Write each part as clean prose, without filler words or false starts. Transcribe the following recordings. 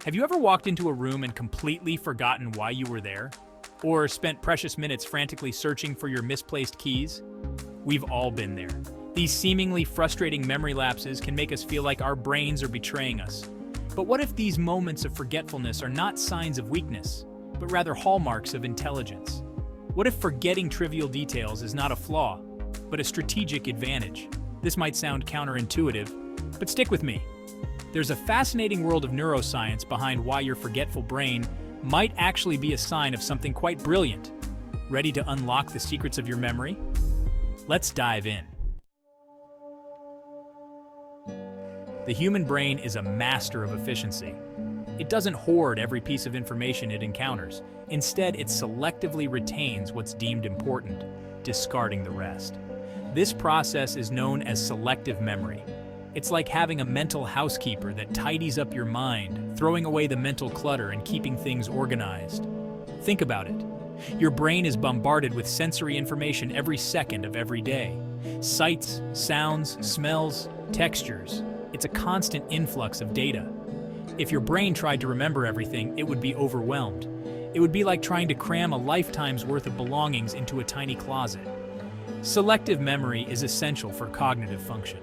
Have you ever walked into a room and completely forgotten why you were there? Or spent precious minutes frantically searching for your misplaced keys? We've all been there. These seemingly frustrating memory lapses can make us feel like our brains are betraying us. But what if these moments of forgetfulness are not signs of weakness, but rather hallmarks of intelligence? What if forgetting trivial details is not a flaw, but a strategic advantage? This might sound counterintuitive, but stick with me. There's a fascinating world of neuroscience behind why your forgetful brain might actually be a sign of something quite brilliant. Ready to unlock the secrets of your memory? Let's dive in. The human brain is a master of efficiency. It doesn't hoard every piece of information it encounters. Instead, it selectively retains what's deemed important, discarding the rest. This process is known as selective memory. It's like having a mental housekeeper that tidies up your mind, throwing away the mental clutter and keeping things organized. Think about it. Your brain is bombarded with sensory information every second of every day. Sights, sounds, smells, textures. It's a constant influx of data. If your brain tried to remember everything, it would be overwhelmed. It would be like trying to cram a lifetime's worth of belongings into a tiny closet. Selective memory is essential for cognitive function.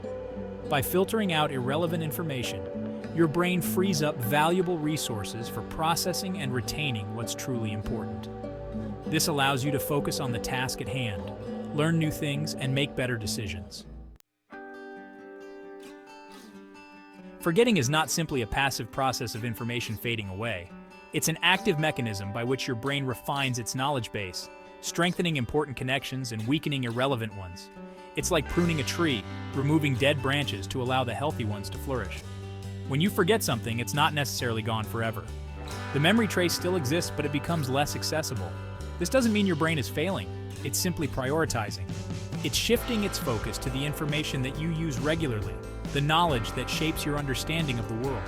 By filtering out irrelevant information, your brain frees up valuable resources for processing and retaining what's truly important. This allows you to focus on the task at hand, learn new things, and make better decisions. Forgetting is not simply a passive process of information fading away. It's an active mechanism by which your brain refines its knowledge base, strengthening important connections and weakening irrelevant ones. It's like pruning a tree, removing dead branches to allow the healthy ones to flourish. When you forget something, it's not necessarily gone forever. The memory trace still exists, but it becomes less accessible. This doesn't mean your brain is failing. It's simply prioritizing. It's shifting its focus to the information that you use regularly, the knowledge that shapes your understanding of the world.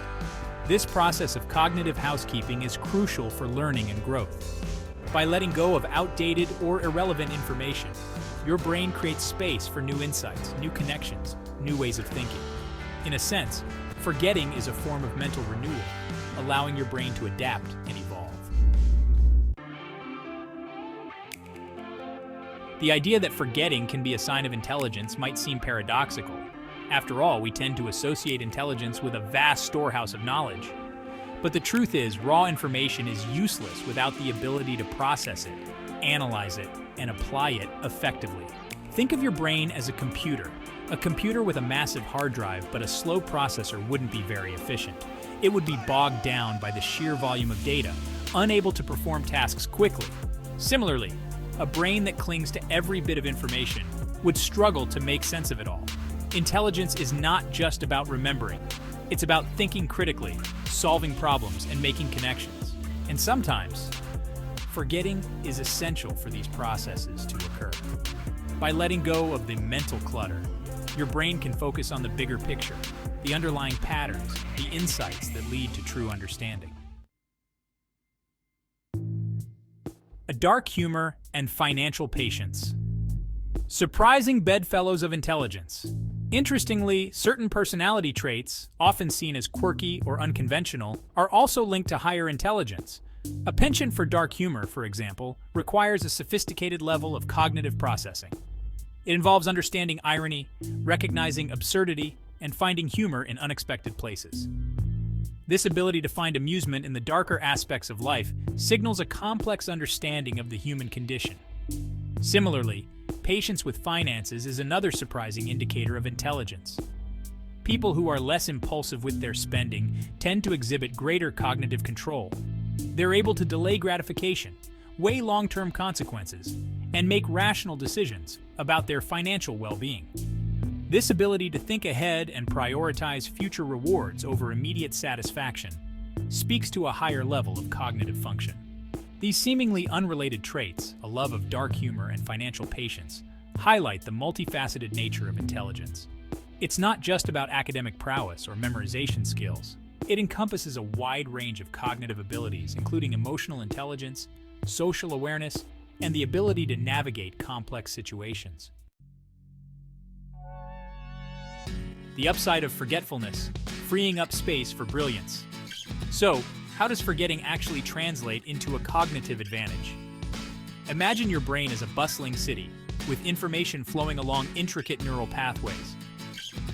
This process of cognitive housekeeping is crucial for learning and growth. By letting go of outdated or irrelevant information, your brain creates space for new insights, new connections, new ways of thinking. In a sense, forgetting is a form of mental renewal, allowing your brain to adapt and evolve. The idea that forgetting can be a sign of intelligence might seem paradoxical. After all, we tend to associate intelligence with a vast storehouse of knowledge. But the truth is, raw information is useless without the ability to process it, analyze it, and apply it effectively. Think of your brain as a computer with a massive hard drive, but a slow processor wouldn't be very efficient. It would be bogged down by the sheer volume of data, unable to perform tasks quickly. Similarly, a brain that clings to every bit of information would struggle to make sense of it all. Intelligence is not just about remembering. It's about thinking critically, solving problems, and making connections. And sometimes, forgetting is essential for these processes to occur. By letting go of the mental clutter, your brain can focus on the bigger picture, the underlying patterns, the insights that lead to true understanding. A dark humor and financial patience. Surprising bedfellows of intelligence. Interestingly, certain personality traits, often seen as quirky or unconventional, are also linked to higher intelligence. A penchant for dark humor, for example, requires a sophisticated level of cognitive processing. It involves understanding irony, recognizing absurdity, and finding humor in unexpected places. This ability to find amusement in the darker aspects of life signals a complex understanding of the human condition. Similarly, patience with finances is another surprising indicator of intelligence. People who are less impulsive with their spending tend to exhibit greater cognitive control. They're able to delay gratification, weigh long-term consequences, and make rational decisions about their financial well-being. This ability to think ahead and prioritize future rewards over immediate satisfaction speaks to a higher level of cognitive function. These seemingly unrelated traits, a love of dark humor and financial patience, highlight the multifaceted nature of intelligence. It's not just about academic prowess or memorization skills. It encompasses a wide range of cognitive abilities, including emotional intelligence, social awareness, and the ability to navigate complex situations. The upside of forgetfulness, freeing up space for brilliance. So, How does forgetting actually translate into a cognitive advantage? Imagine your brain as a bustling city, with information flowing along intricate neural pathways.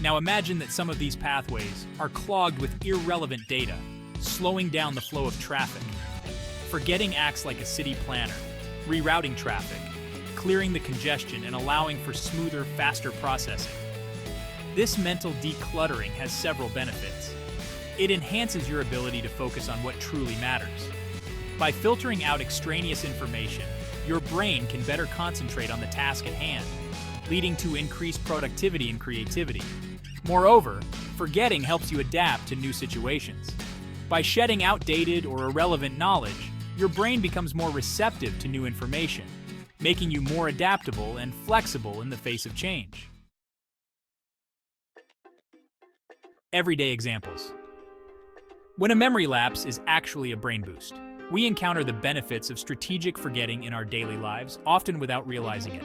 Now imagine that some of these pathways are clogged with irrelevant data, slowing down the flow of traffic. Forgetting acts like a city planner, rerouting traffic, clearing the congestion and allowing for smoother, faster processing. This mental decluttering has several benefits. It enhances your ability to focus on what truly matters. By filtering out extraneous information, your brain can better concentrate on the task at hand, leading to increased productivity and creativity. Moreover, forgetting helps you adapt to new situations. By shedding outdated or irrelevant knowledge, your brain becomes more receptive to new information, making you more adaptable and flexible in the face of change. Everyday examples. When a memory lapse is actually a brain boost, we encounter the benefits of strategic forgetting in our daily lives, often without realizing it.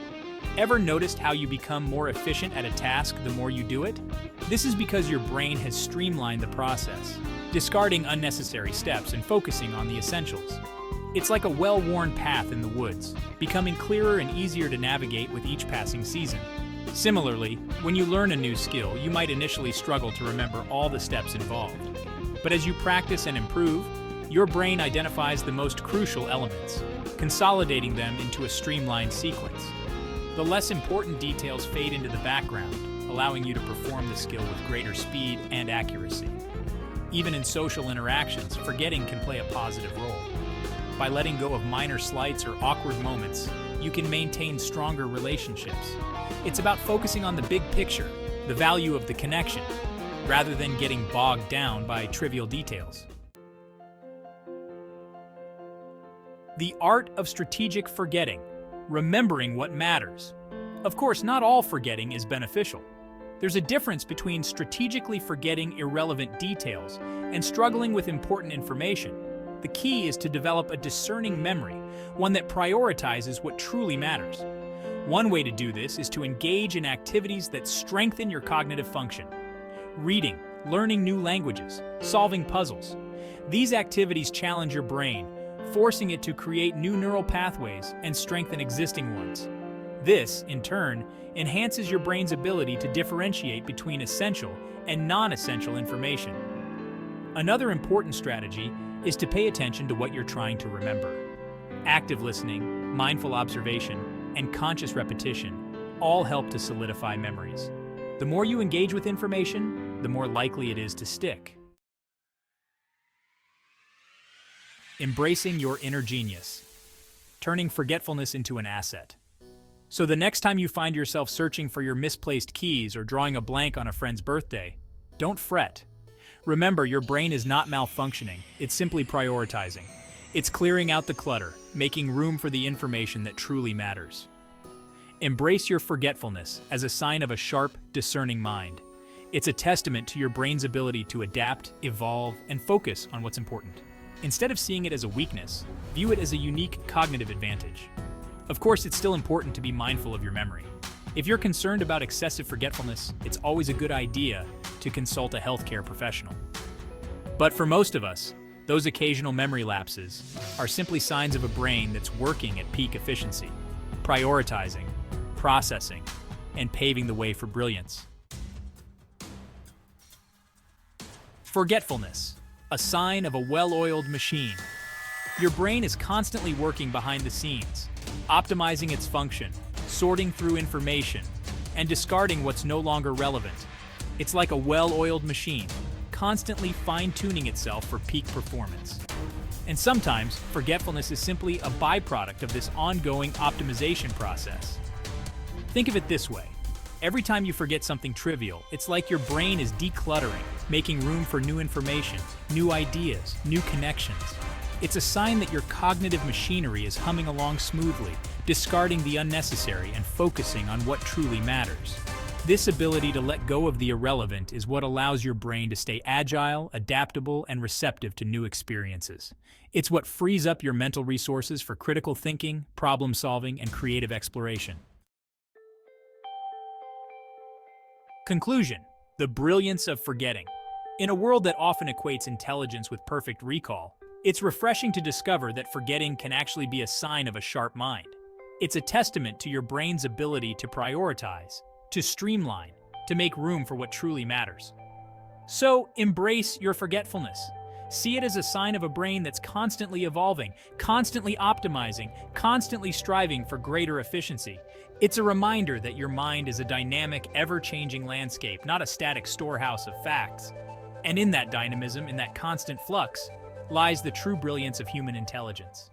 Ever noticed how you become more efficient at a task the more you do it? This is because your brain has streamlined the process, discarding unnecessary steps and focusing on the essentials. It's like a well-worn path in the woods, becoming clearer and easier to navigate with each passing season. Similarly, when you learn a new skill, you might initially struggle to remember all the steps involved. But as you practice and improve, your brain identifies the most crucial elements, consolidating them into a streamlined sequence. The less important details fade into the background, allowing you to perform the skill with greater speed and accuracy. Even in social interactions, forgetting can play a positive role. By letting go of minor slights or awkward moments, you can maintain stronger relationships. It's about focusing on the big picture, the value of the connection, rather than getting bogged down by trivial details. The art of strategic forgetting, remembering what matters. Of course, not all forgetting is beneficial. There's a difference between strategically forgetting irrelevant details and struggling with important information. The key is to develop a discerning memory, one that prioritizes what truly matters. One way to do this is to engage in activities that strengthen your cognitive function. Reading, learning new languages, solving puzzles. These activities challenge your brain, forcing it to create new neural pathways and strengthen existing ones. This, in turn, enhances your brain's ability to differentiate between essential and non-essential information. Another important strategy is to pay attention to what you're trying to remember. Active listening, mindful observation, and conscious repetition all help to solidify memories. The more you engage with information, the more likely it is to stick. Embracing your inner genius, turning forgetfulness into an asset. So the next time you find yourself searching for your misplaced keys or drawing a blank on a friend's birthday, don't fret. Remember, your brain is not malfunctioning, it's simply prioritizing. It's clearing out the clutter, making room for the information that truly matters. Embrace your forgetfulness as a sign of a sharp, discerning mind. It's a testament to your brain's ability to adapt, evolve, and focus on what's important. Instead of seeing it as a weakness, view it as a unique cognitive advantage. Of course, it's still important to be mindful of your memory. If you're concerned about excessive forgetfulness, it's always a good idea to consult a healthcare professional. But for most of us, those occasional memory lapses are simply signs of a brain that's working at peak efficiency, prioritizing, processing, and paving the way for brilliance. Forgetfulness, a sign of a well-oiled machine. Your brain is constantly working behind the scenes, optimizing its function, sorting through information, and discarding what's no longer relevant. It's like a well-oiled machine, constantly fine-tuning itself for peak performance. And sometimes, forgetfulness is simply a byproduct of this ongoing optimization process. Think of it this way. Every time you forget something trivial, it's like your brain is decluttering, making room for new information, new ideas, new connections. It's a sign that your cognitive machinery is humming along smoothly, discarding the unnecessary and focusing on what truly matters. This ability to let go of the irrelevant is what allows your brain to stay agile, adaptable, and receptive to new experiences. It's what frees up your mental resources for critical thinking, problem-solving, and creative exploration. Conclusion: the brilliance of forgetting. In a world that often equates intelligence with perfect recall, It's refreshing to discover that forgetting can actually be a sign of a sharp mind. It's a testament to your brain's ability to prioritize, to streamline, to make room for what truly matters. So, embrace your forgetfulness. See it as a sign of a brain that's constantly evolving, constantly optimizing, constantly striving for greater efficiency. It's a reminder that your mind is a dynamic, ever-changing landscape, not a static storehouse of facts. And in that dynamism, in that constant flux, lies the true brilliance of human intelligence.